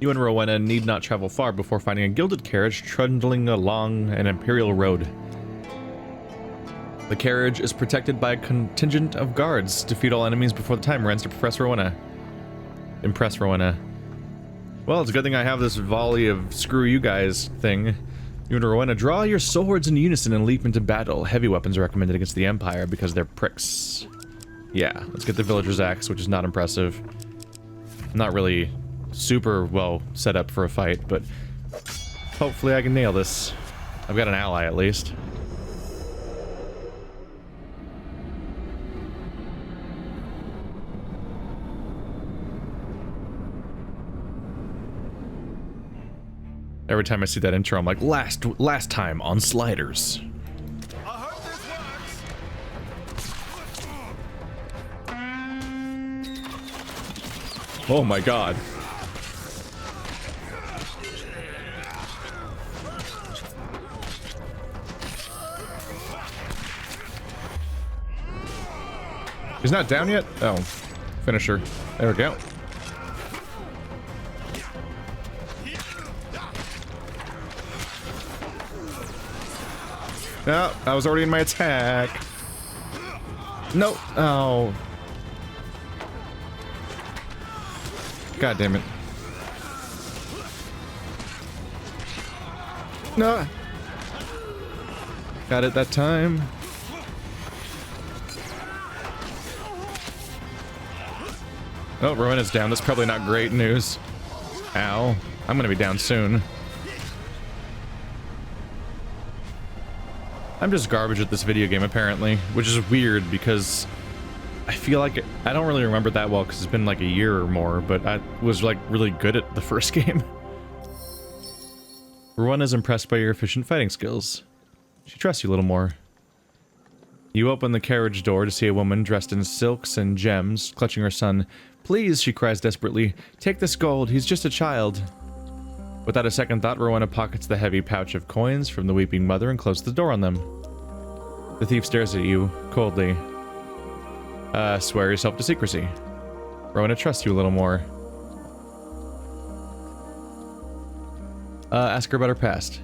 You and Rowena need not travel far before finding a gilded carriage trundling along an imperial road. The carriage is protected by a contingent of guards. Defeat all enemies before the time runs to impress Rowena. Well, it's a good thing I have this volley of screw you guys thing. You and Rowena draw your swords in unison and leap into battle. Heavy weapons are recommended against the Empire because they're pricks. Yeah, let's get the Villager's Axe, which is not impressive. Not really super well set up for a fight, but hopefully I can nail this. I've got an ally at least. Every time I see that intro, I'm like, last time on Sliders. I hope this works. Oh my god. He's not down yet? Oh. Finisher. There we go. No, I was already in my attack. No. Oh. God damn it. No. Got it that time. Oh, Rowena's down. That's probably not great news. Ow. I'm gonna be down soon. I'm just garbage at this video game, apparently, which is weird because I feel like I don't really remember that well because it's been like a year or more, but I was like really good at the first game. Rowena's impressed by your efficient fighting skills. She trusts you a little more. You open the carriage door to see a woman dressed in silks and gems, clutching her son. Please, she cries desperately, take this gold, he's just a child. Without a second thought, Rowena pockets the heavy pouch of coins from the weeping mother and closes the door on them. The thief stares at you, coldly. Swear yourself to secrecy. Rowena trusts you a little more. Ask her about her past.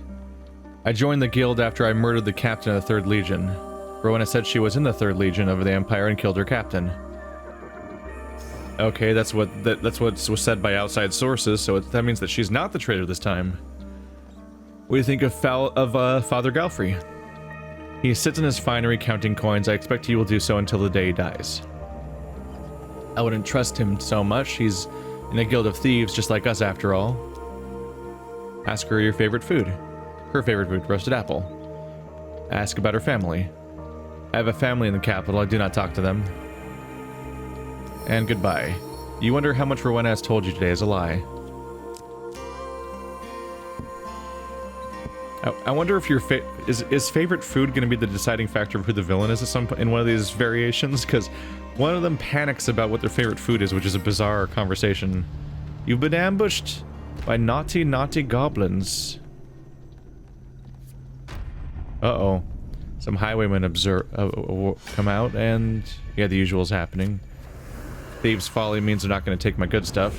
I joined the guild after I murdered the captain of the 3rd Legion. Rowena said she was in the 3rd Legion of the Empire and killed her captain. Okay, that's what was said by outside sources, so that means that she's not the traitor this time. What do you think of Father Galfrey? He sits in his finery counting coins. I expect he will do so until the day he dies. I wouldn't trust him so much. He's in a guild of thieves just like us after all. Ask her your favorite food. Her favorite food, roasted apple. Ask about her family. I have a family in the capital. I do not talk to them. And goodbye. You wonder how much Rowena has told you today is a lie. I wonder if your is favorite food going to be the deciding factor of who the villain is at some point in one of these variations? Because one of them panics about what their favorite food is, which is a bizarre conversation. You've been ambushed by naughty, naughty goblins. Uh-oh. Some highwaymen come out, and yeah, the usual's happening. Thieves' folly means they're not going to take my good stuff.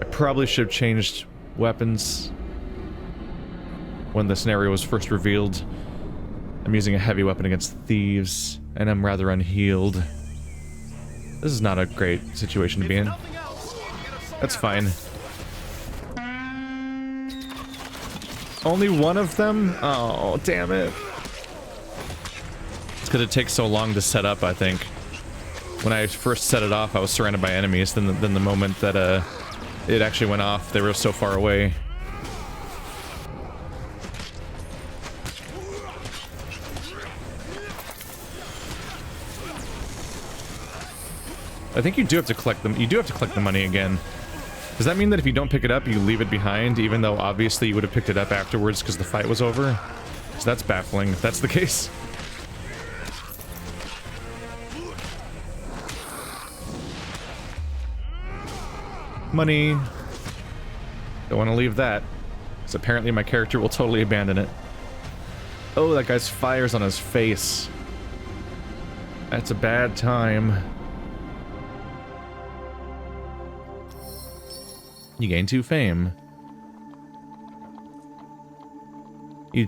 I probably should have changed weapons when the scenario was first revealed. I'm using a heavy weapon against thieves, and I'm rather unhealed. This is not a great situation to be in. That's fine. Only one of them? Oh, damn it. It's because it takes so long to set up, I think. When I first set it off, I was surrounded by enemies. Then the moment that it actually went off, they were so far away. I think you do have to collect them. You do have to collect the money again. Does that mean that if you don't pick it up, you leave it behind, even though obviously you would have picked it up afterwards because the fight was over? So that's baffling if that's the case. Money. Don't want to leave that, because apparently my character will totally abandon it. Oh, that guy's fire's on his face. That's a bad time. You gain 2 fame. You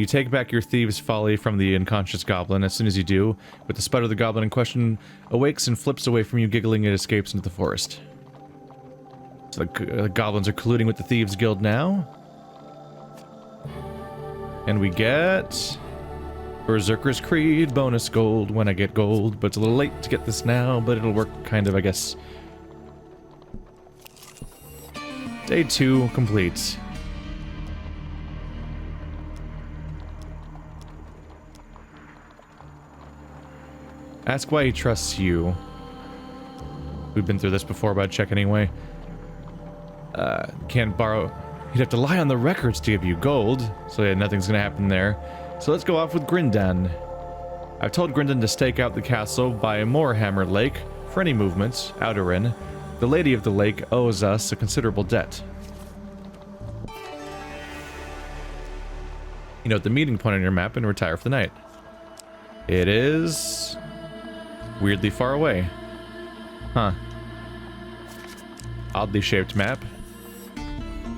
take back your thieves' folly from the unconscious goblin. As soon as you do, with the sputter, the goblin in question awakes and flips away from you, giggling, and escapes into the forest. So the goblins are colluding with the Thieves Guild now. And we get Berserker's Creed, bonus gold when I get gold, but it's a little late to get this now, but it'll work kind of, I guess. Day 2 complete. Ask why he trusts you. We've been through this before, but I'd check anyway. Can't borrow... He'd have to lie on the records to give you gold, so yeah, nothing's gonna happen there. So let's go off with Grindan. I've told Grindan to stake out the castle by Moorhammer Lake for any movements, Outerin. The Lady of the Lake owes us a considerable debt. You note the meeting point on your map and retire for the night. It is... weirdly far away. Huh. Oddly shaped map.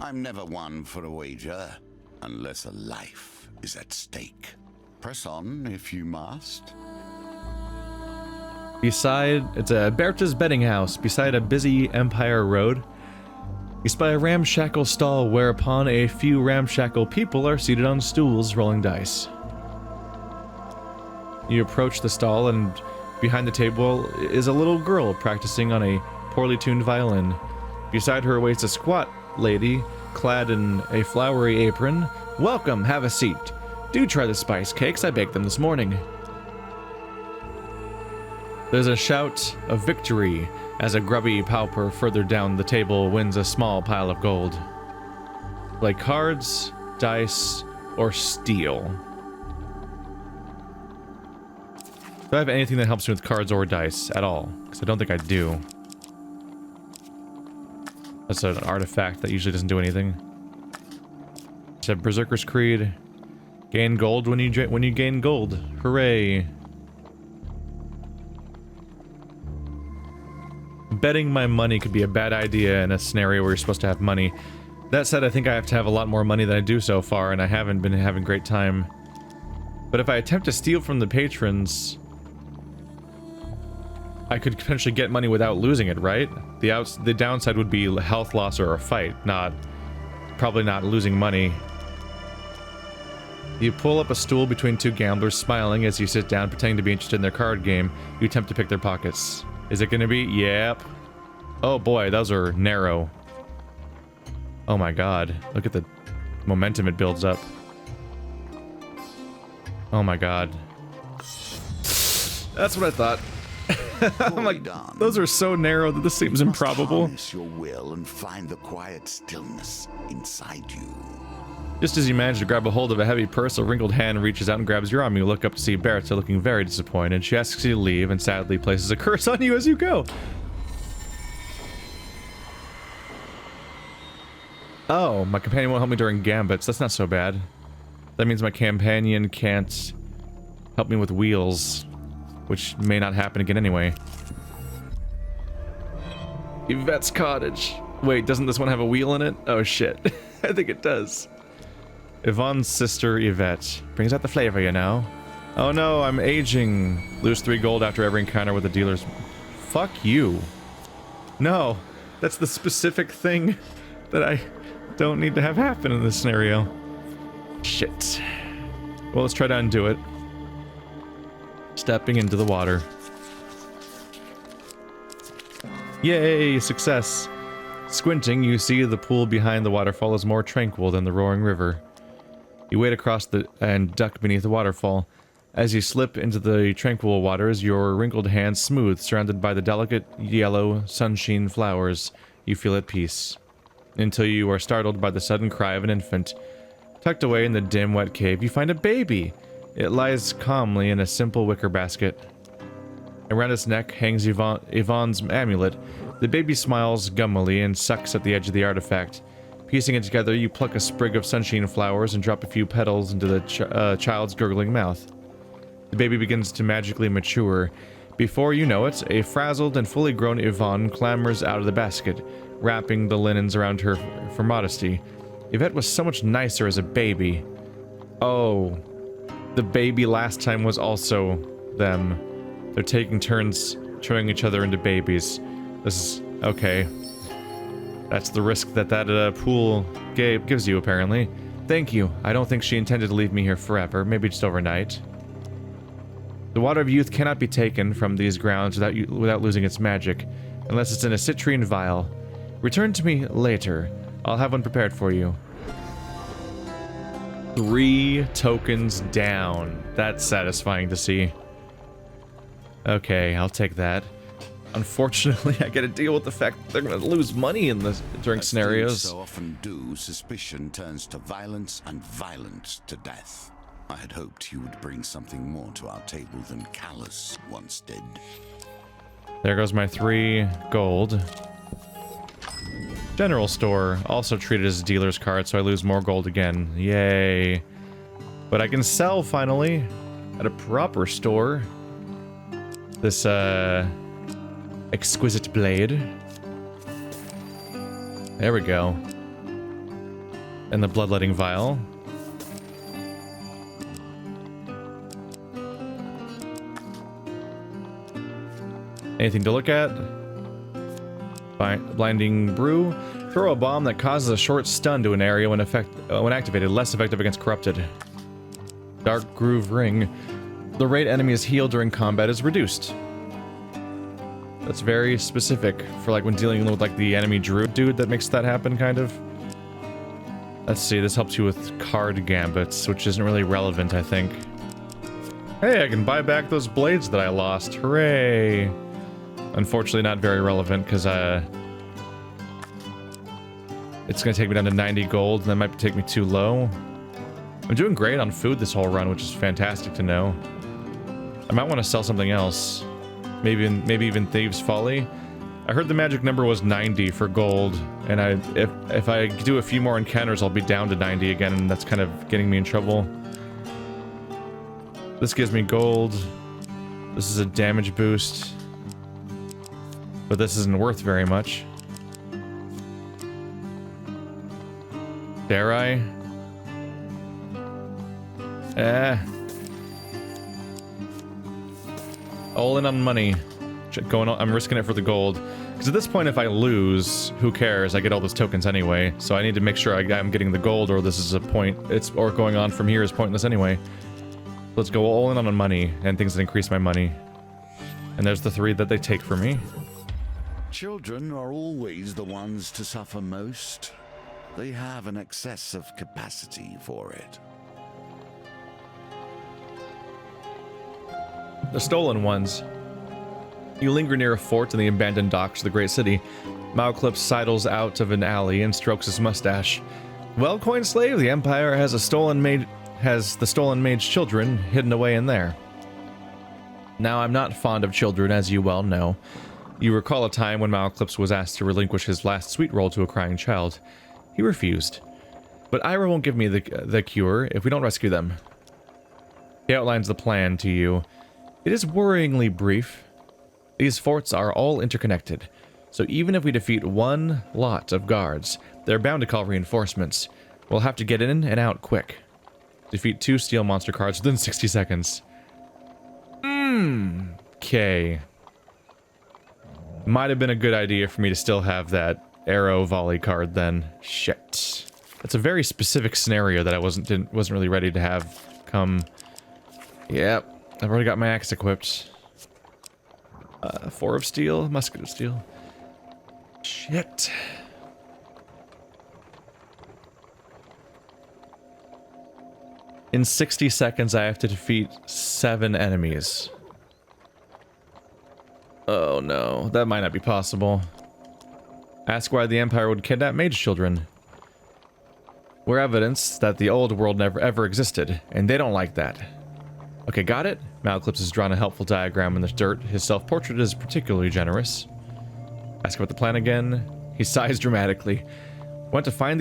I'm never one for a wager, unless a life is at stake. Press on if you must. It's a Berta's betting house, beside a busy Empire Road. You spy a ramshackle stall whereupon a few ramshackle people are seated on stools rolling dice. You approach the stall and behind the table is a little girl practicing on a poorly tuned violin. Beside her waits a squat lady clad in a flowery apron. Welcome, have a seat. Do try the spice cakes, I baked them this morning. There's a shout of victory as a grubby pauper further down the table wins a small pile of gold. Play cards, dice, or steel. Do I have anything that helps me with cards or dice at all? Because I don't think I do. That's an artifact that usually doesn't do anything. It's a Berserker's Creed. Gain gold when you gain gold. Hooray! Betting my money could be a bad idea in a scenario where you're supposed to have money. That said, I think I have to have a lot more money than I do so far, and I haven't been having a great time. But if I attempt to steal from the patrons, I could potentially get money without losing it, right? The downside would be health loss or a fight, probably not losing money. You pull up a stool between 2 gamblers, smiling as you sit down, pretending to be interested in their card game. You attempt to pick their pockets. Is it gonna be? Yep. Oh boy, those are narrow. Oh my god. Look at the momentum it builds up. Oh my god. That's what I thought. I'm like, those are so narrow that this seems improbable. Harness your will and find the quiet stillness inside you. Just as you manage to grab a hold of a heavy purse, a wrinkled hand reaches out and grabs your arm. You look up to see Berta looking very disappointed. She asks you to leave and sadly places a curse on you as you go. Oh, my companion won't help me during gambits. That's not so bad. That means my companion can't help me with wheels, which may not happen again anyway. Yvette's cottage. Wait, doesn't this one have a wheel in it? Oh shit. I think it does. Yvonne's sister, Yvette. Brings out the flavor, you know. Oh no, I'm aging. Lose 3 gold after every encounter with the dealers. Fuck you. No, that's the specific thing that I don't need to have happen in this scenario. Shit. Well, let's try to undo it. Stepping into the water. Yay, success. Squinting, you see the pool behind the waterfall is more tranquil than the roaring river. You wade across and duck beneath the waterfall. As you slip into the tranquil waters, your wrinkled hands smooth, surrounded by the delicate yellow sunshine flowers, you feel at peace. Until you are startled by the sudden cry of an infant. Tucked away in the dim, wet cave, you find a baby. It lies calmly in a simple wicker basket. Around its neck hangs Yvonne's amulet. The baby smiles gummily and sucks at the edge of the artifact. Piecing it together, you pluck a sprig of sunshine flowers and drop a few petals into the child's gurgling mouth. The baby begins to magically mature. Before you know it, a frazzled and fully grown Yvonne clambers out of the basket. wrapping the linens around her for modesty. Yvette was so much nicer as a baby. Oh, the baby last time was also them. They're taking turns turning each other into babies. This is... okay. That's the risk that pool gives you, apparently. Thank you. I don't think she intended to leave me here forever. Maybe just overnight. The water of youth cannot be taken from these grounds without losing its magic, unless it's in a citrine vial. Return to me later. I'll have one prepared for you. 3 tokens down. That's satisfying to see. Okay, I'll take that. Unfortunately, I gotta deal with the fact that they're gonna lose money in this during scenarios. So often do, suspicion turns to violence and violence to death. I had hoped you would bring something more to our table than Callus once did. There goes my 3 gold. General store, also treated as a dealer's card, so I lose more gold again. Yay. But I can sell, finally, at a proper store. This, exquisite blade. There we go. And the bloodletting vial. Anything to look at? Blinding brew. Throw a bomb that causes a short stun to an area when activated. Less effective against corrupted. Dark groove ring. The rate enemy is healed during combat is reduced. That's very specific for like when dealing with like the enemy druid dude that makes that happen, kind of. Let's see, this helps you with card gambits, which isn't really relevant, I think. Hey, I can buy back those blades that I lost. Hooray! Unfortunately, not very relevant, because it's going to take me down to 90 gold, and that might take me too low. I'm doing great on food this whole run, which is fantastic to know. I might want to sell something else. Maybe even Thieves' Folly. I heard the magic number was 90 for gold, and if I do a few more encounters, I'll be down to 90 again, and that's kind of getting me in trouble. This gives me gold. This is a damage boost. But this isn't worth very much. Dare I? All in on money. I'm risking it for the gold. Because at this point, if I lose, who cares? I get all those tokens anyway. So I need to make sure I'm getting the gold, or this is a point. Or going on from here is pointless anyway. Let's go all in on money and things that increase my money. And there's the 3 that they take from me. Children are always the ones to suffer most. They have an excessive capacity for it. The stolen ones. You linger near a fort in the abandoned docks of the great city. Malclip sidles out of an alley and strokes his mustache. Well, coin slave, the Empire has the stolen maid's children hidden away in there. Now, I'm not fond of children, as you well know. You recall a time when Malclips was asked to relinquish his last sweet roll to a crying child. He refused. But Ira won't give me the cure if we don't rescue them. He outlines the plan to you. It is worryingly brief. These forts are all interconnected, so even if we defeat one lot of guards, they're bound to call reinforcements. We'll have to get in and out quick. Defeat 2 steel monster cards within 60 seconds. Okay. Might have been a good idea for me to still have that arrow volley card then. Shit. That's a very specific scenario that I wasn't really ready to have come. Yep. I've already got my axe equipped. 4 of steel, musket of steel. Shit. In 60 seconds, I have to defeat 7 enemies. Oh no, that might not be possible. Ask why the Empire would kidnap mage children. We're evidence that the old world never ever existed, and they don't like that. Okay, got it? Malclips has drawn a helpful diagram in the dirt. His self-portrait is particularly generous. Ask about the plan again. He sighs dramatically. Want to find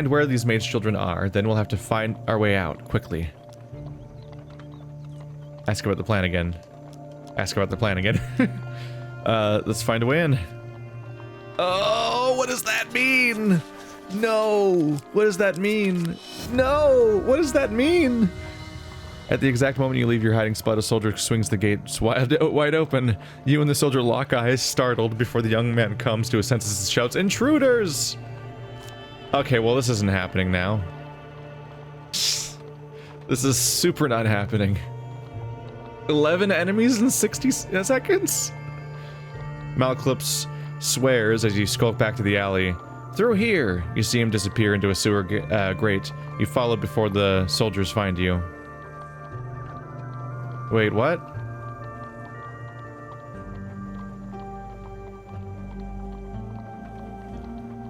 where these mage children are, then we'll have to find our way out, quickly. Ask about the plan again. Ask about the plan again. Let's find a way in. Oh, what does that mean? No. What does that mean? No. What does that mean? At the exact moment you leave your hiding spot, a soldier swings the gates wide open. You and the soldier lock eyes, startled, before the young man comes to his senses and shouts, "Intruders!" Okay, well, this isn't happening now. This is super not happening. 11 enemies in 60 seconds? Malclips swears as you skulk back to the alley. Through here! You see him disappear into a sewer grate. You follow before the soldiers find you. Wait, what?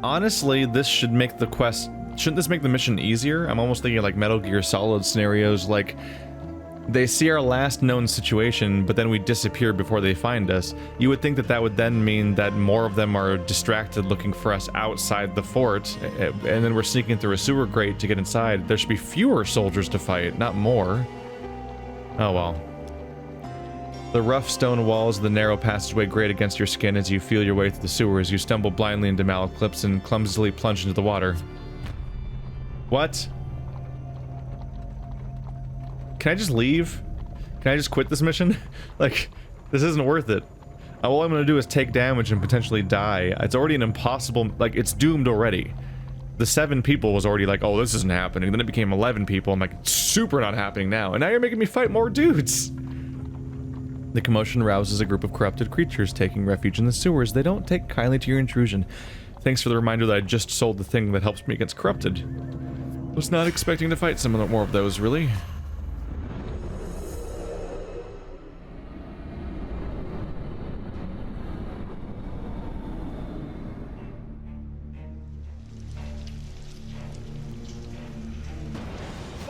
Honestly, this should make the quest... Shouldn't this make the mission easier? I'm almost thinking like Metal Gear Solid scenarios, like... They see our last known situation, but then we disappear before they find us. You would think that that would then mean that more of them are distracted looking for us outside the fort, and then we're sneaking through a sewer grate to get inside. There should be fewer soldiers to fight, not more. Oh well. The rough stone walls of the narrow passageway grate against your skin as you feel your way through the sewers. You stumble blindly into Malclips and clumsily plunge into the water. What? Can I just leave? Can I just quit this mission? Like, this isn't worth it. All I'm gonna do is take damage and potentially die. It's already an impossible... Like, it's doomed already. The 7 people was already like, oh, this isn't happening. Then it became 11 people. I'm like, it's super not happening now. And now you're making me fight more dudes. The commotion rouses a group of corrupted creatures taking refuge in the sewers. They don't take kindly to your intrusion. Thanks for the reminder that I just sold the thing that helps me against corrupted. Was not expecting to fight some more of those, really.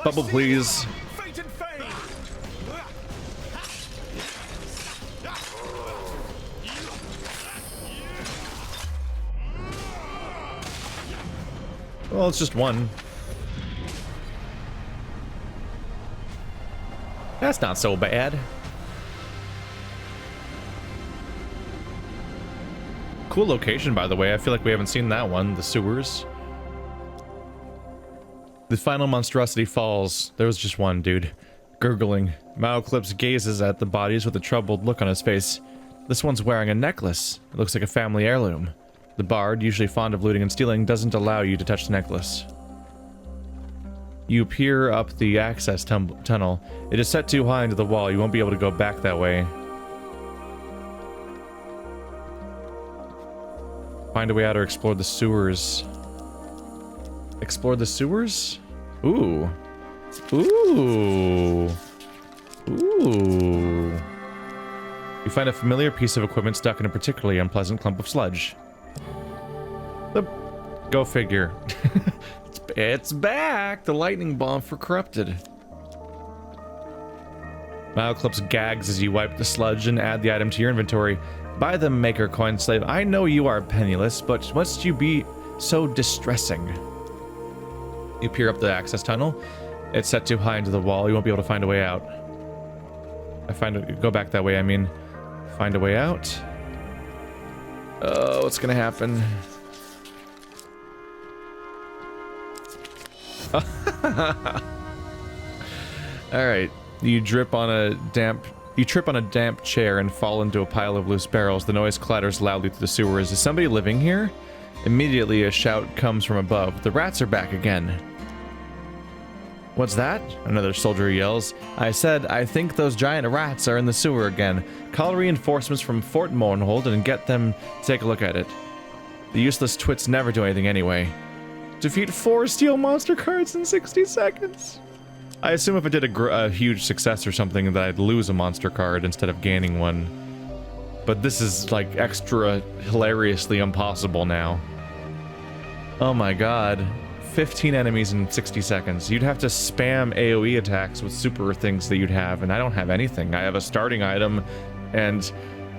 Bubble, please. Well, it's just one. That's not so bad. Cool location, by the way. I feel like we haven't seen that one. The sewers. The final monstrosity falls. There was just one, dude. Gurgling. Malclips gazes at the bodies with a troubled look on his face. This one's wearing a necklace. It looks like a family heirloom. The Bard, usually fond of looting and stealing, doesn't allow you to touch the necklace. You peer up the access tunnel. It is set too high into the wall. You won't be able to go back that way. Find a way out or explore the sewers. Explore the sewers? Ooh. Ooh. Ooh. You find a familiar piece of equipment stuck in a particularly unpleasant clump of sludge. Go figure. It's back! The lightning bomb for corrupted. Malclips gags as you wipe the sludge and add the item to your inventory. Buy the maker coin, slave. I know you are penniless, but must you be so distressing? You peer up the access tunnel. It's set too high into the wall. You won't be able to find a way out. Go back that way, I mean. Find a way out. Oh, what's gonna happen? Alright. You trip on a damp chair and fall into a pile of loose barrels. The noise clatters loudly through the sewers. Is somebody living here? Immediately a shout comes from above. The rats are back again. What's that? Another soldier yells. I said, I think those giant rats are in the sewer again. Call reinforcements from Fort Mournhold and get them to take a look at it. The useless twits never do anything anyway. Defeat 4 steel monster cards in 60 seconds. I assume if I did a huge success or something that I'd lose a monster card instead of gaining one. But this is like extra hilariously impossible now. Oh my god. 15 enemies in 60 seconds. You'd have to spam AoE attacks with super things that you'd have, and I don't have anything. I have a starting item and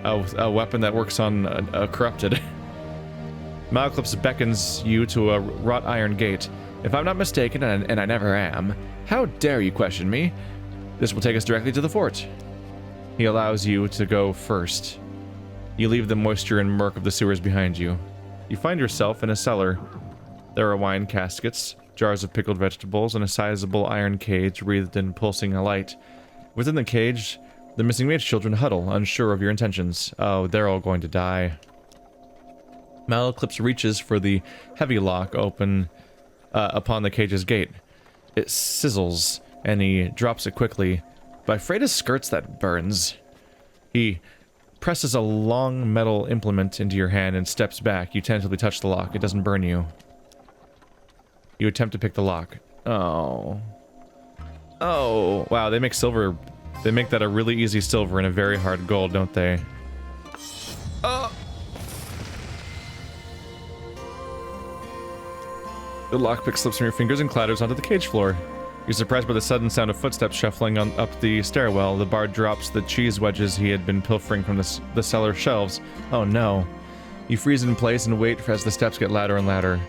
a weapon that works on a corrupted. Malclips beckons you to a wrought iron gate. If I'm not mistaken, and I never am, how dare you question me? This will take us directly to the fort. He allows you to go first. You leave the moisture and murk of the sewers behind you. You find yourself in a cellar. There are wine caskets, jars of pickled vegetables, and a sizable iron cage wreathed in pulsing light. Within the cage, the missing mage children huddle, unsure of your intentions. Oh, they're all going to die. Malclips reaches for the heavy lock open upon the cage's gate. It sizzles, and he drops it quickly. By Freda's skirts, that burns. He presses a long metal implement into your hand and steps back. You tentatively touch the lock. It doesn't burn you. You attempt to pick the lock. Oh. Oh. Wow, they make silver. They make that a really easy silver and a very hard gold, don't they? Oh. The lockpick slips from your fingers and clatters onto the cage floor. You're surprised by the sudden sound of footsteps shuffling up the stairwell. The bard drops the cheese wedges he had been pilfering from the cellar shelves. Oh no. You freeze in place and wait as the steps get louder and louder.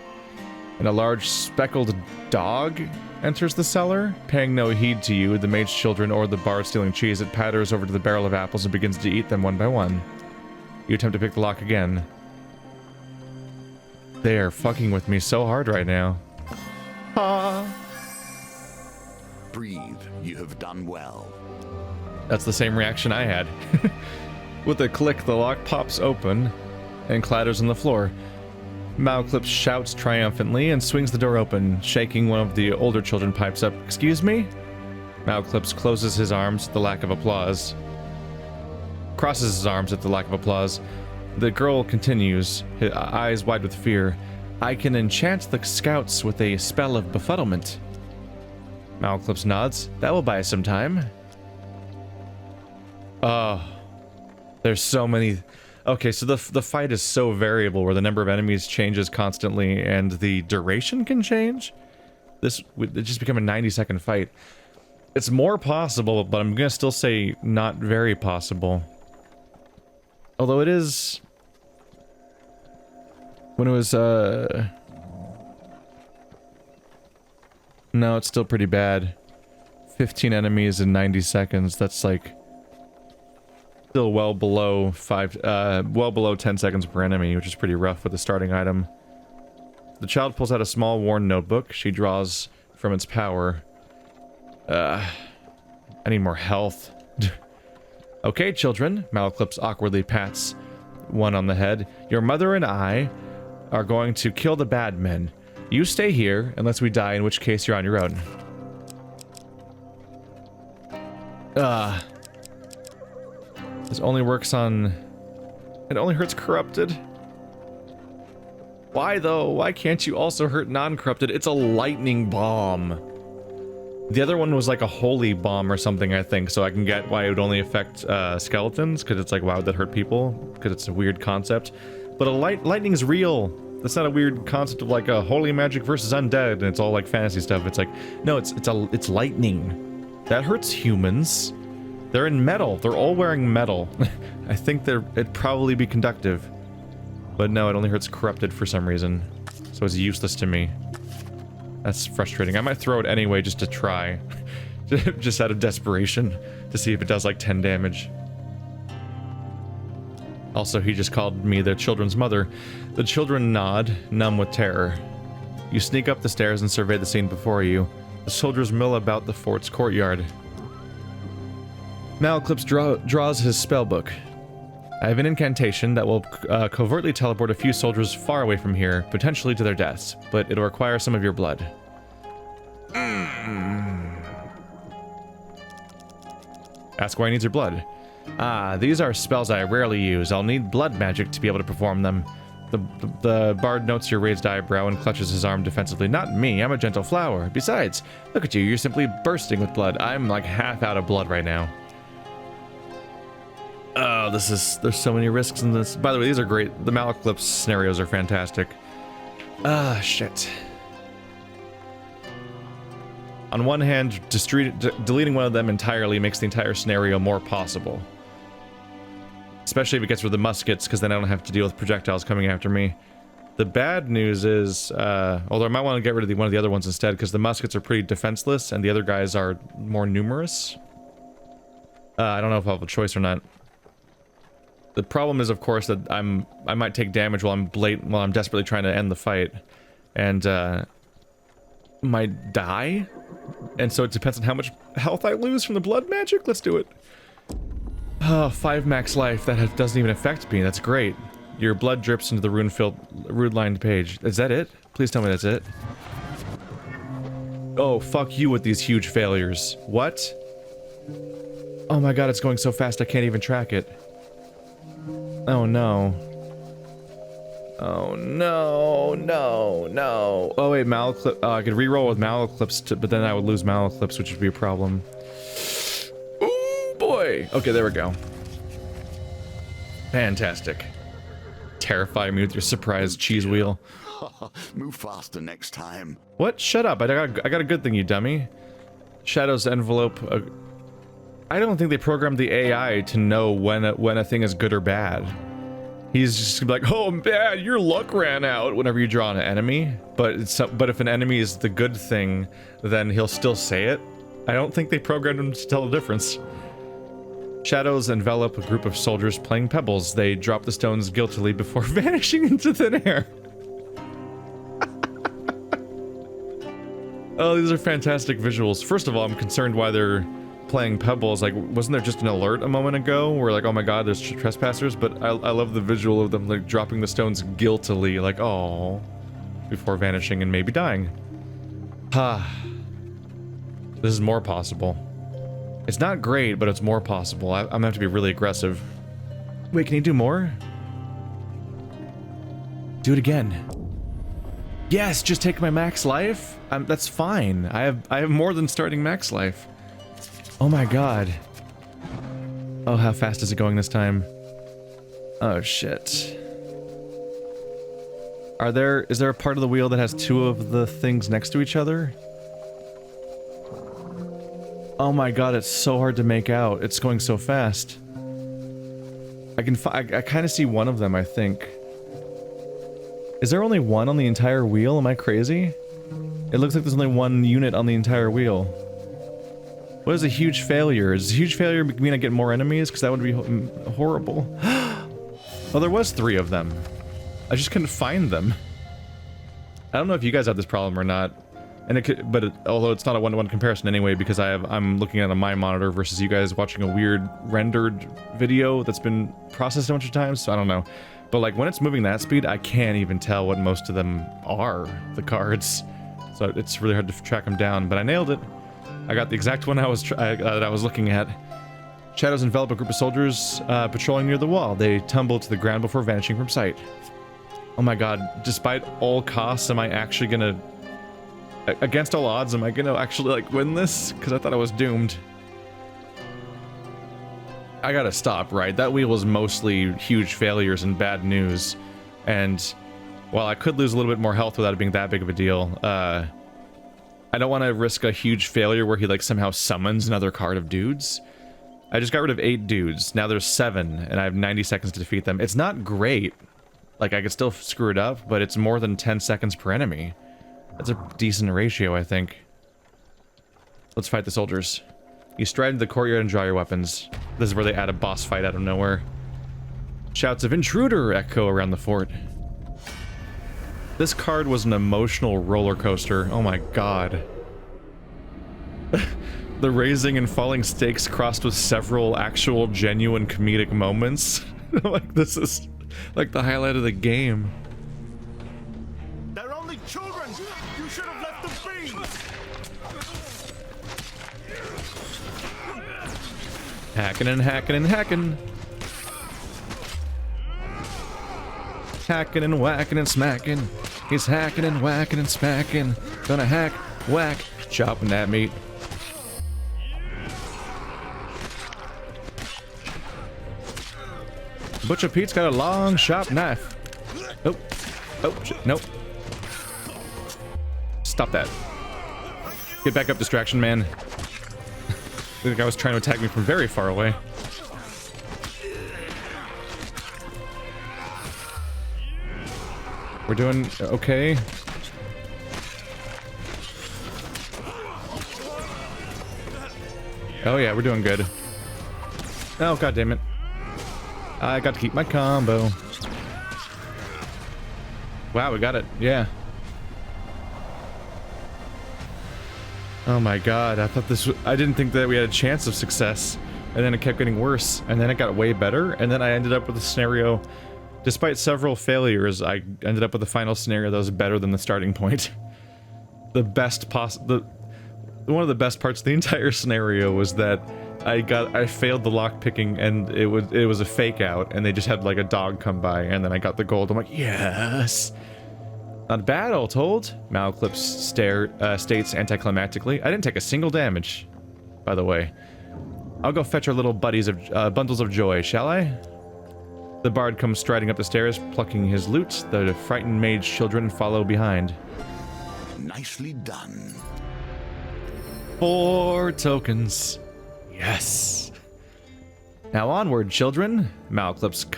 And a large speckled dog enters the cellar, paying no heed to you, the mage children, or the bard stealing cheese. It patters over to the barrel of apples and begins to eat them one by one. You attempt to pick the lock again. They are fucking with me so hard right now. Ah. Breathe, you have done well. That's the same reaction I had. With a click, the lock pops open and clatters on the floor. Malclips shouts triumphantly and swings the door open. Shaking, one of the older children pipes up, "Excuse me?" Malclips closes his arms at the lack of applause. Crosses his arms at the lack of applause. The girl continues, his eyes wide with fear. "I can enchant the scouts with a spell of befuddlement." Malclips nods. "That will buy us some time." Oh. There's so many... Okay, so the fight is so variable where the number of enemies changes constantly and the duration can change. This would just become a 90-second fight. It's more possible, but I'm gonna still say not very possible. Although it is... When it was, No, it's still pretty bad. 15 enemies in 90 seconds, that's like... Still well below 10 seconds per enemy, which is pretty rough with the starting item. The child pulls out a small worn notebook. She draws from its power. I need more health. Okay, children. Malclips awkwardly pats one on the head. Your mother and I are going to kill the bad men. You stay here unless we die, in which case you're on your own. This only works on... It only hurts corrupted. Why though? Why can't you also hurt non-corrupted? It's a lightning bomb. The other one was like a holy bomb or something, I think, so I can get why it would only affect skeletons, because it's like, why would that hurt people? Because it's a weird concept. But lightning's real. That's not a weird concept of like a holy magic versus undead, and it's all like fantasy stuff. It's like, no, it's lightning. That hurts humans. They're in metal. They're all wearing metal. I think it'd probably be conductive. But no, it only hurts corrupted for some reason. So it's useless to me. That's frustrating. I might throw it anyway just to try. Just out of desperation. To see if it does like 10 damage. Also, he just called me the children's mother. The children nod, numb with terror. You sneak up the stairs and survey the scene before you. The soldiers mill about the fort's courtyard. Malclips draws his spellbook. I have an incantation that will covertly teleport a few soldiers far away from here, potentially to their deaths, but it'll require some of your blood. Ask why he needs your blood. Ah, these are spells I rarely use. I'll need blood magic to be able to perform them. The bard notes your raised eyebrow and clutches his arm defensively. Not me, I'm a gentle flower. Besides, look at you, you're simply bursting with blood. I'm like half out of blood right now. Oh, there's so many risks in this. By the way, these are great. The Malclips scenarios are fantastic. Ah, shit. On one hand, deleting one of them entirely makes the entire scenario more possible. Especially if it gets rid of the muskets, because then I don't have to deal with projectiles coming after me. The bad news is, although I might want to get rid of one of the other ones instead, because the muskets are pretty defenseless, and the other guys are more numerous. I don't know if I'll have a choice or not. The problem is, of course, that I might take damage while I'm desperately trying to end the fight, and might die. And so it depends on how much health I lose from the blood magic. Let's do it. Oh, 5 max life. That doesn't even affect me. That's great. Your blood drips into the rune-lined page. Is that it? Please tell me that's it. Oh, fuck you with these huge failures. What? Oh my god, it's going so fast I can't even track it. Oh no. Oh no, no. Oh wait, Malaclip. Oh, I could reroll with Malaclips, but then I would lose Malaclips, which would be a problem. Ooh boy. Okay, there we go. Fantastic. Terrify me with your surprise cheese wheel. Move faster next time. What? Shut up! I got a good thing, you dummy. Shadow's envelope. I don't think they programmed the AI to know when a thing is good or bad. He's just gonna be like, "Oh, bad! Your luck ran out." Whenever you draw an enemy, but if an enemy is the good thing, then he'll still say it. I don't think they programmed him to tell the difference. Shadows envelop a group of soldiers playing pebbles. They drop the stones guiltily before vanishing into thin air. Oh, these are fantastic visuals. First of all, I'm concerned why they're playing pebbles. Like, wasn't there just an alert a moment ago where like, oh my god, there's trespassers? But I love the visual of them like dropping the stones guiltily, like, oh, before vanishing and maybe dying. This is more possible. It's not great, but it's more possible. I'm gonna have to be really aggressive. Wait, can you do more? Do it again. Yes, just take my max life. That's fine. I have more than starting max life. Oh my god. Oh, how fast is it going this time? Oh shit. Is there a part of the wheel that has 2 of the things next to each other? Oh my god, it's so hard to make out. It's going so fast. I kind of see one of them, I think. Is there only one on the entire wheel? Am I crazy? It looks like there's only one unit on the entire wheel. What is a huge failure? Does a huge failure mean I get more enemies? Because that would be horrible. Oh, there was 3 of them. I just couldn't find them. I don't know if you guys have this problem or not. And it could, although it's not a one-to-one comparison anyway, because I'm looking at my monitor versus you guys watching a weird rendered video that's been processed a bunch of times, so I don't know. But like when it's moving that speed, I can't even tell what most of them are, the cards. So it's really hard to track them down, but I nailed it. I got the exact one that I was looking at. Shadows envelop a group of soldiers patrolling near the wall. They tumble to the ground before vanishing from sight. Oh my god, despite all costs, am I actually gonna... Against all odds, am I gonna actually, like, win this? Because I thought I was doomed. I gotta stop, right? That wheel was mostly huge failures and bad news. And while I could lose a little bit more health without it being that big of a deal, I don't want to risk a huge failure where he, like, somehow summons another card of dudes. I just got rid of 8 dudes. Now there's 7, and I have 90 seconds to defeat them. It's not great. Like, I could still screw it up, but it's more than 10 seconds per enemy. That's a decent ratio, I think. Let's fight the soldiers. You stride into the courtyard and draw your weapons. This is where they add a boss fight out of nowhere. Shouts of intruder echo around the fort. This card was an emotional roller coaster. Oh my god. The raising and falling stakes crossed with several actual genuine comedic moments. Like, this is like the highlight of the game. They're only children! You should have left them be! Hacking and hacking and hacking. Hacking and whacking and smacking. He's hacking and whacking and smacking. Gonna hack, whack, chopping that meat. Butcher Pete's got a long, sharp knife. Oh, oh, nope. Stop that. Get back up, distraction man. The guy was trying to attack me from very far away. We're doing okay. Oh yeah, we're doing good. Oh, god damn it. I got to keep my combo. Wow, we got it. Yeah. Oh my god, I didn't think that we had a chance of success. And then it kept getting worse, and then it got way better, and then I ended up with a scenario. Despite several failures, I ended up with a final scenario that was better than the starting point. One of the best parts of the entire scenario was that I failed the lock picking, and it was a fake out, and they just had like a dog come by, and then I got the gold. I'm like, yes, not bad, all told. Malclips states anticlimactically. I didn't take a single damage, by the way. I'll go fetch our little buddies of bundles of joy, shall I? The bard comes striding up the stairs, plucking his lute. The frightened mage children follow behind. Nicely done. 4 tokens. Yes. Now onward, children. Malclips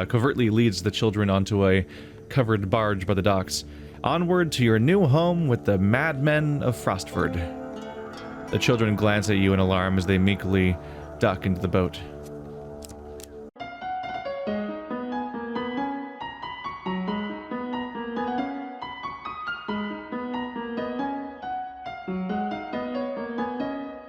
covertly leads the children onto a covered barge by the docks. Onward to your new home with the madmen of Frostford. The children glance at you in alarm as they meekly duck into the boat.